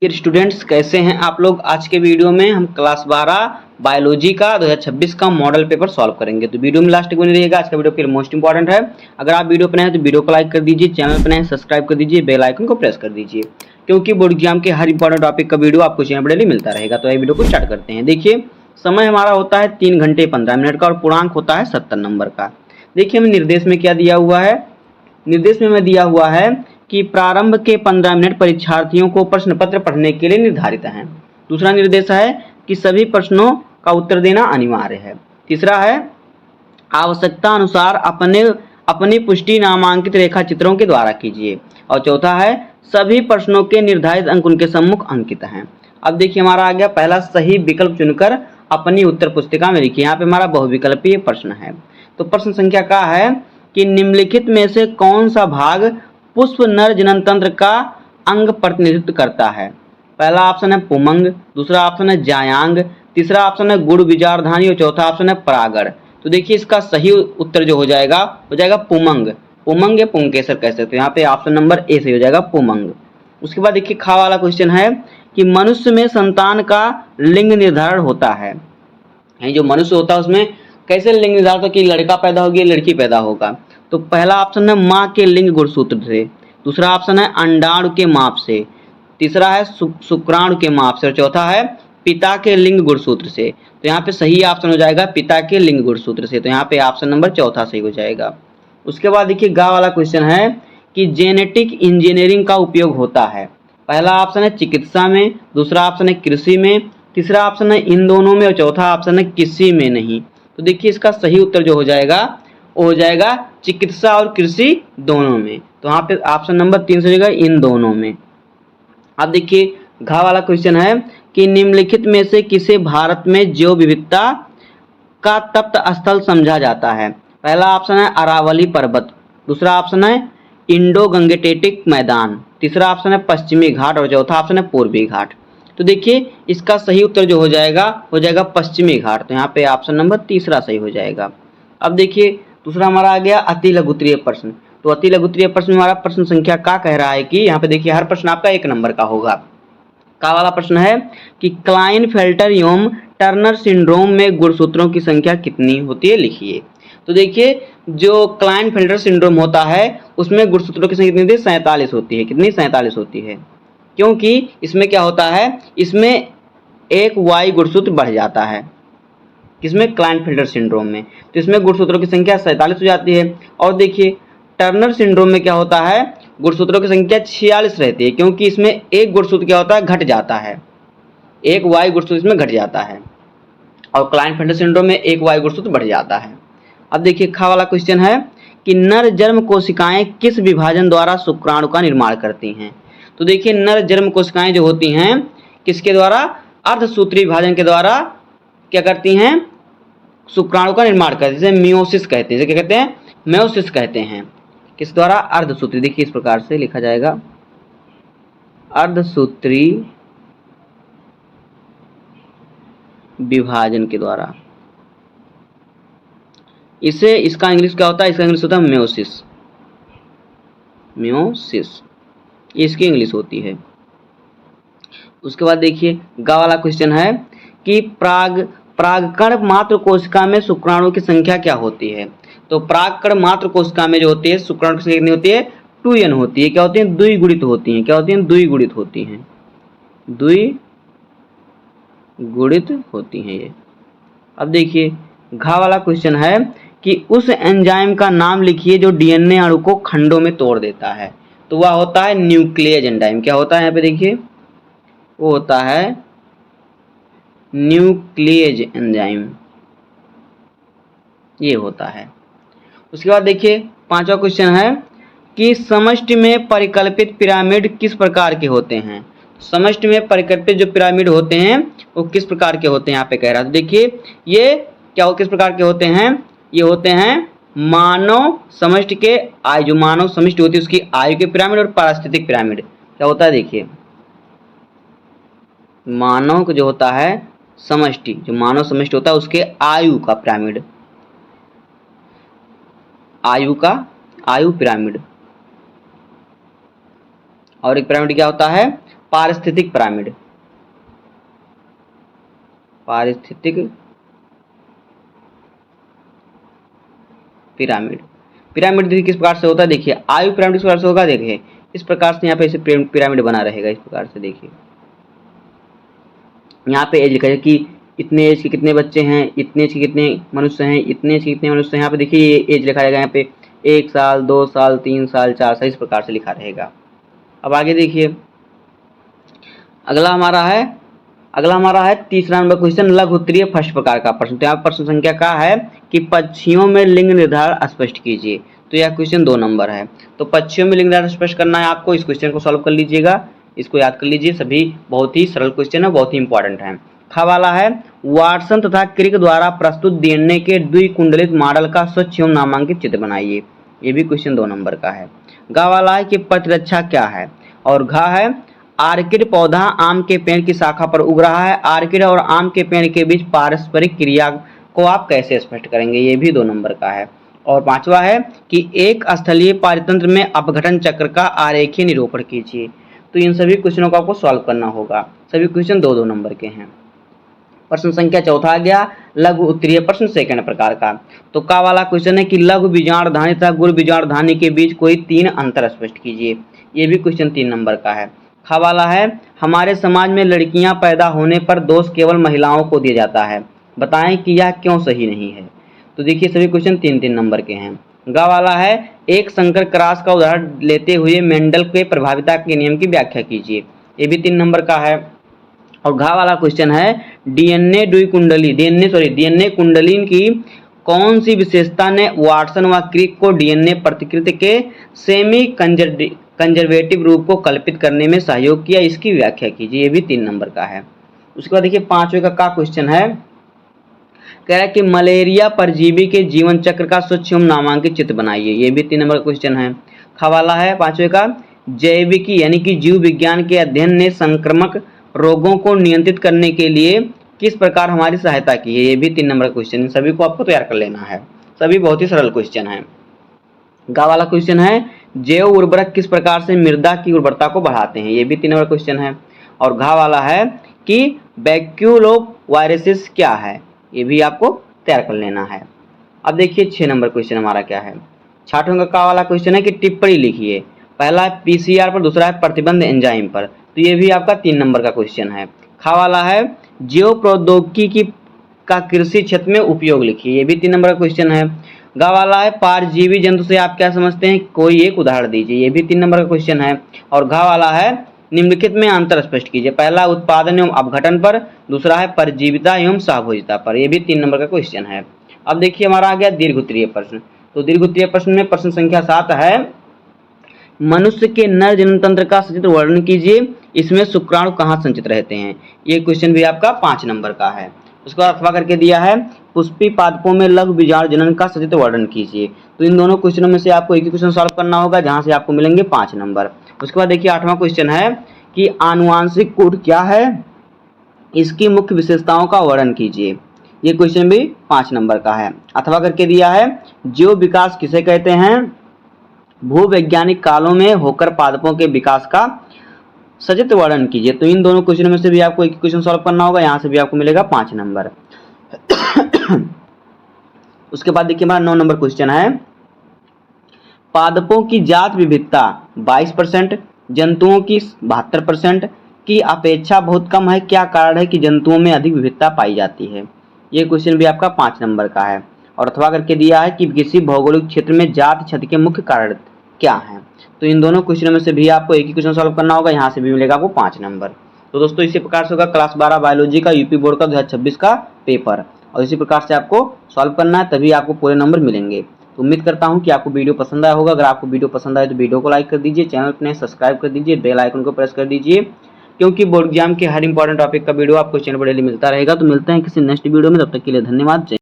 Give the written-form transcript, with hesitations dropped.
फिर स्टूडेंट्स कैसे हैं आप लोग। आज के वीडियो में हम क्लास 12 बायोलॉजी का 2026 का मॉडल पेपर सॉल्व करेंगे। तो वीडियो में लास्ट तक बने रहिएगा। आज का वीडियो के लिए मोस्ट इंपॉर्टेंट है। अगर आप वीडियो पर नए हैं तो वीडियो को लाइक कर दीजिए, चैनल पर नए हैं सब्सक्राइब कर दीजिए, बेल आइकन को प्रेस कर दीजिए, क्योंकि बोर्ड एग्जाम के हर इंपॉर्टेंट टॉपिक का वीडियो आपको चैनल पर डेली मिलता रहेगा। तो ये वीडियो को स्टार्ट करते हैं। देखिए समय हमारा होता है 3 घंटे 15 मिनट का और पूर्णांक होता है 70 नंबर का। देखिए हमें निर्देश में क्या दिया हुआ है। निर्देश में दिया हुआ है कि प्रारंभ के 15 मिनट परीक्षार्थियों को प्रश्न पत्र पढ़ने के लिए निर्धारित हैं। दूसरा निर्देश है कि सभी प्रश्नों का उत्तर देना अनिवार्य है। तीसरा है आवश्यकता अनुसार अपनी पुष्टि नामांकित रेखा चित्रों के द्वारा कीजिए। और चौथा है सभी प्रश्नों के निर्धारित अंक उनके सम्मुख अंकित हैं। अब देखिए हमारा आ गया पहला सही विकल्प चुनकर अपनी उत्तर पुस्तिका में लिखिए। यहाँ पे हमारा बहुविकल्पीय प्रश्न है। तो प्रश्न संख्या का है कि निम्नलिखित में से कौन सा भाग पुष्प नर जनन तंत्र का अंग प्रतिनिधित्व करता है। पहला ऑप्शन है पुमंग, दूसरा ऑप्शन है जायांग, तीसरा ऑप्शन है गुड़ बीजारधानी और चौथा ऑप्शन है परागण। तो देखिए इसका सही उत्तर जो हो जाएगा पुमंग। पुमंग या पुंकेसर कह सकते हैं। यहाँ पे ऑप्शन नंबर ए सही हो जाएगा पुमंग। उसके बाद देखिए खा वाला क्वेश्चन है कि मनुष्य में संतान का लिंग निर्धारण होता है। जो मनुष्य होता है उसमें कैसे लिंग निर्धारण होता है कि लड़का पैदा होगी लड़की पैदा होगा। तो पहला ऑप्शन है माँ के लिंग गुणसूत्र से, दूसरा ऑप्शन है अंडाणु के माप से, तीसरा है शुक्राणु के माप से और चौथा है पिता के लिंग गुणसूत्र से। तो यहाँ पे सही ऑप्शन हो जाएगा पिता के लिंग गुणसूत्र से। तो यहाँ पे ऑप्शन नंबर चौथा सही हो जाएगा। उसके बाद देखिए गा वाला क्वेश्चन है कि जेनेटिक इंजीनियरिंग का उपयोग होता है। पहला ऑप्शन है चिकित्सा में, दूसरा ऑप्शन है कृषि में, तीसरा ऑप्शन है इन दोनों में और चौथा ऑप्शन है किसी में नहीं। तो देखिए इसका सही उत्तर जो हो जाएगा वो हो जाएगा चिकित्सा और कृषि दोनों में। तो यहाँ पे ऑप्शन नंबर 3 से हो जाएगा इन दोनों में। अब देखिए घा वाला क्वेश्चन है कि निम्नलिखित में से किसे भारत में जैव विविधता का तप्त स्थल समझा जाता है। पहला ऑप्शन है अरावली पर्वत, दूसरा ऑप्शन है इंडो गंगेटिक मैदान, तीसरा ऑप्शन है पश्चिमी घाट और चौथा ऑप्शन है पूर्वी घाट। तो देखिए इसका सही उत्तर जो हो जाएगा पश्चिमी घाट। तो यहाँ पे ऑप्शन नंबर तीसरा सही हो जाएगा। अब देखिए दूसरा हमारा आ गया अति लघुत्तरीय प्रश्न। तो अति लघुत्तरीय प्रश्न में हमारा प्रश्न संख्या का कह रहा है कि यहाँ पे देखिए हर प्रश्न आपका 1 नंबर का होगा। का वाला प्रश्न है कि क्लाइनफेल्टर एवं टर्नर सिंड्रोम में गुणसूत्रों की संख्या कितनी होती है लिखिए। तो देखिए जो क्लाइनफेल्टर सिंड्रोम होता है उसमें गुणसूत्रों की संख्या कितनी होती है 47 होती है। कितनी 47 होती है, क्योंकि इसमें क्या होता है इसमें एक वाई गुणसूत्र बढ़ जाता है। किसमें क्लाइनफेल्टर सिंड्रोम में। तो इसमें गुणसूत्रों की संख्या 47 हो जाती है। और देखिए टर्नर सिंड्रोम में क्या होता है गुणसूत्रों की संख्या 46 रहती है, क्योंकि इसमें एक गुणसूत्र क्या होता है घट जाता है, एक वाई गुणसूत्र इसमें घट जाता है और क्लाइनफेल्टर सिंड्रोम में एक वाई गुणसूत्र बढ़ जाता है। अब देखिए खा वाला क्वेश्चन है कि नर जन्म कोशिकाएं किस विभाजन द्वारा शुक्राणु का निर्माण करती हैं। तो देखिए नर जन्म कोशिकाएं जो होती हैं किसके द्वारा, अर्धसूत्री विभाजन के द्वारा क्या करती हैं शुक्राणु का निर्माण करती है। जैसे मियोसिस कहते हैं, क्या कहते हैं मेयोसिस कहते हैं। किस द्वारा, अर्धसूत्री। देखिए इस प्रकार से लिखा जाएगा अर्धसूत्री विभाजन के द्वारा। इसे इसका इंग्लिश क्या होता है, इसका इंग्लिश होता है मेयोसिस। मेयोसिस ये इसकी इंग्लिश होती है। उसके बाद देखिए गा वाला क्वेश्चन है कि परागकण मात्र कोशिका में शुक्राणु की संख्या क्या होती है। तो परागकण मात्र कोशिका में जो होती है शुक्राणु की संख्या कितनी होती है 2n होती है। क्या होती है द्विगुणित होती है। क्या होती है द्विगुणित होती हैं, द्विगुणित होती हैं ये। अब देखिए घा वाला क्वेश्चन है कि उस एंजाइम का नाम लिखिए जो डीएनए अणु को खंडों में तोड़ देता है। तो वह होता है न्यूक्लियस एंजाइम। क्या होता है यहाँ पे देखिए वो होता है न्यूक्लियस एंजाइम, ये होता है। उसके बाद देखिए 5वां क्वेश्चन है कि समष्टि में परिकल्पित पिरामिड किस प्रकार के होते हैं। समष्टि में परिकल्पित जो पिरामिड होते हैं वो किस प्रकार के होते हैं यहाँ पे कह रहा है। तो देखिए ये क्या किस प्रकार के होते हैं, ये होते हैं मानव समष्टि के आयु, जो मानव समष्टि होती है उसकी आयु के पिरामिड और पारिस्थितिक पिरामिड। क्या होता है देखिए मानव का जो होता है समष्टि, जो मानव समष्टि होता है उसके आयु का पिरामिड, आयु पिरामिड। और एक पिरामिड क्या होता है पारिस्थितिक पिरामिड, पारिस्थितिक पिरामिड। पिरामिड देखिए किस प्रकार से होता है, देखिए आयु पिरामिड किस प्रकार से होगा, देखिए इस प्रकार से यहाँ पे ऐसे पिरामिड बना रहेगा, इस प्रकार से देखिए यहाँ पे एज लिखा है कि इतने एज के कितने बच्चे हैं, इतने एज के कितने मनुष्य हैं, इतने एज के कितने मनुष्य हैं। यहाँ पे देखिए ये एज लिखा रहेगा, यहाँ पे 1 साल 2 साल 3 साल 4 साल इस प्रकार से लिखा रहेगा। अब आगे देखिए अगला हमारा है तीसरा नंबर क्वेश्चन, लघु उत्तरीय फर्स्ट प्रकार का प्रश्न। तो यहाँ प्रश्न संख्या का है कि पक्षियों में लिंग निर्धारण स्पष्ट कीजिए। तो यह क्वेश्चन 2 नंबर है। तो पक्षियों में लिंग निर्धारण स्पष्ट करना है आपको, इस क्वेश्चन को सॉल्व कर लीजिएगा, इसको याद कर लीजिए, सभी बहुत ही सरल क्वेश्चन है, बहुत ही इंपॉर्टेंट है। खा वाला है वाटसन तथा क्रिक द्वारा प्रस्तुत डीएनए के द्विकुंडलित मॉडल का स्वच्छ एवं नामांकित चित्र बनाइए। ये भी क्वेश्चन 2 नंबर का है। गा वाला है कि प्रतिरक्षा क्या है, और घा है आर्किड पौधा आम के पेड़ की शाखा पर उग रहा है, आर्किड और आम के पेड़ के बीच पारस्परिक क्रिया को आप कैसे स्पष्ट करेंगे, ये भी 2 नंबर का है। और 5वां है कि एक स्थलीय पारितंत्र में अपघटन चक्र का आरेखीय निरूपण कीजिए। तो इन सभी क्वेश्चनों को आपको सॉल्व करना होगा, सभी क्वेश्चन 2-2 नंबर के हैं। प्रश्न संख्या 4 आ गया लघु उत्तरीय प्रश्न सेकंड प्रकार का। तो का वाला क्वेश्चन है कि लघु बीजांड धानी तथा गुरु बीजांड धानी के बीच कोई 3 अंतर स्पष्ट कीजिए। ये भी क्वेश्चन 3 नंबर का है। खा वाला है हमारे समाज में लड़कियां पैदा होने पर दोष केवल महिलाओं को दिया जाता है, बताएं कि यह क्यों सही नहीं है। तो देखिए सभी क्वेश्चन 3-3 नंबर के हैं। गा वाला है एक संकर क्रॉस का उदाहरण लेते हुए मेंडल के प्रभाविता के नियम की व्याख्या कीजिए। ये भी 3 नंबर का है। और घा वाला क्वेश्चन है डीएनए कुंडलीन की कौन सी विशेषता ने वाटसन व क्रिक को डीएनए प्रतिकृति के सेमी कंजर्वेटिव रूप को कल्पित करने में सहयोग किया, इसकी व्याख्या कीजिए। ये भी 3 नंबर का है। उसके बाद देखिए 5वें का क्वेश्चन है, कह रहा है कि मलेरिया परजीवी के जीवन चक्र का स्वच्छ एवं नामांकित चित्र बनाइए। ये भी 3 नंबर का क्वेश्चन है। खवाला है 5वें का जैविकी यानी कि जीव विज्ञान के अध्ययन ने संक्रामक रोगों को नियंत्रित करने के लिए किस प्रकार हमारी सहायता की है। ये भी 3 नंबर का क्वेश्चन है, सभी को आपको तैयार कर लेना है, सभी बहुत ही सरल क्वेश्चन है। गा वाला क्वेश्चन है जैव उर्वरक किस प्रकार से मृदा की उर्वरता को बढ़ाते हैं। ये भी 3 नंबर क्वेश्चन है। और घा वाला है कि बैक्यूलोवायरसिस क्या है, ये भी आपको तैयार कर लेना है। अब देखिए 6 नंबर क्वेश्चन हमारा क्या है। 6वां का वाला क्वेश्चन है कि टिप्पणी लिखिए। पहला है पीसीआर पर, दूसरा है प्रतिबंध एंजाइम पर। तो ये भी आपका 3 नंबर का क्वेश्चन है। खा वाला है जैव प्रौद्योगिकी का कृषि क्षेत्र में उपयोग लिखिए। ये भी 3 नंबर का क्वेश्चन है। गा वाला है परजीवी जंतु से आप क्या समझते हैं, कोई एक उदाहरण दीजिए। ये भी 3 नंबर का क्वेश्चन है। और घा वाला है निम्नलिखित में अंतर स्पष्ट कीजिए। पहला उत्पादन एवं अपघटन पर, दूसरा है परजीविता एवं सहभोजिता पर। ये भी 3 नंबर का क्वेश्चन है। अब देखिए हमारा आ गया दीर्घोत्तरीय प्रश्न। तो दीर्घोत्तरीय प्रश्न में प्रश्न संख्या 7 है मनुष्य के नर जनन तंत्र का सचित्र वर्णन कीजिए, इसमें शुक्राणु कहाँ संचित रहते हैं। ये क्वेश्चन भी आपका 5 नंबर का है। उसके बाद अथवा करके दिया है पुष्पी पादपों में लघु बीजांड जनन का सचित्र वर्णन कीजिए। तो इन दोनों क्वेश्चनों में से आपको एक ही क्वेश्चन सॉल्व करना होगा, जहां से आपको मिलेंगे 5 नंबर। उसके बाद देखिए 8वां क्वेश्चन है कि आनुवांशिक कोड क्या है, इसकी मुख्य विशेषताओं का वर्णन कीजिए। ये क्वेश्चन भी 5 नंबर का है। अथवा करके दिया है जीव विकास किसे कहते हैं, भूवैज्ञानिक कालों में होकर पादपों के विकास का सचित्र वर्णन कीजिए। तो इन दोनों क्वेश्चन में से भी आपको एक क्वेश्चन सॉल्व करना होगा, यहाँ से भी आपको मिलेगा 5 नंबर। उसके बाद देखिए हमारा 9 नंबर क्वेश्चन है पादपों की जात विविधता 22%, जंतुओं की 72% की अपेक्षा बहुत कम है, क्या कारण है कि जंतुओं में अधिक विविधता पाई जाती है। ये क्वेश्चन भी आपका 5 नंबर का है। और अथवा करके दिया है कि किसी भौगोलिक क्षेत्र में जाति क्षति के मुख्य कारण क्या हैं। तो इन दोनों क्वेश्चनों में से भी आपको एक ही क्वेश्चन सॉल्व करना होगा, यहाँ से भी मिलेगा आपको 5 नंबर। तो दोस्तों इसी प्रकार से होगा क्लास 12 बायोलॉजी का यूपी बोर्ड का 2026 का पेपर, और इसी प्रकार से आपको सॉल्व करना है, तभी आपको पूरे नंबर मिलेंगे। तो उम्मीद करता हूँ कि आपको वीडियो पसंद आया होगा। अगर आपको वीडियो पसंद आए तो वीडियो को लाइक कर दीजिए, चैनल को सब्सक्राइब कर दीजिए, बेल आइकन को प्रेस कर दीजिए, क्योंकि बोर्ड एग्जाम के हर इंपॉर्टेंट टॉपिक का वीडियो आपको चैनल पर डेली मिलता रहेगा। तो मिलते हैं किसी नेक्स्ट वीडियो में, तब तक के लिए धन्यवाद।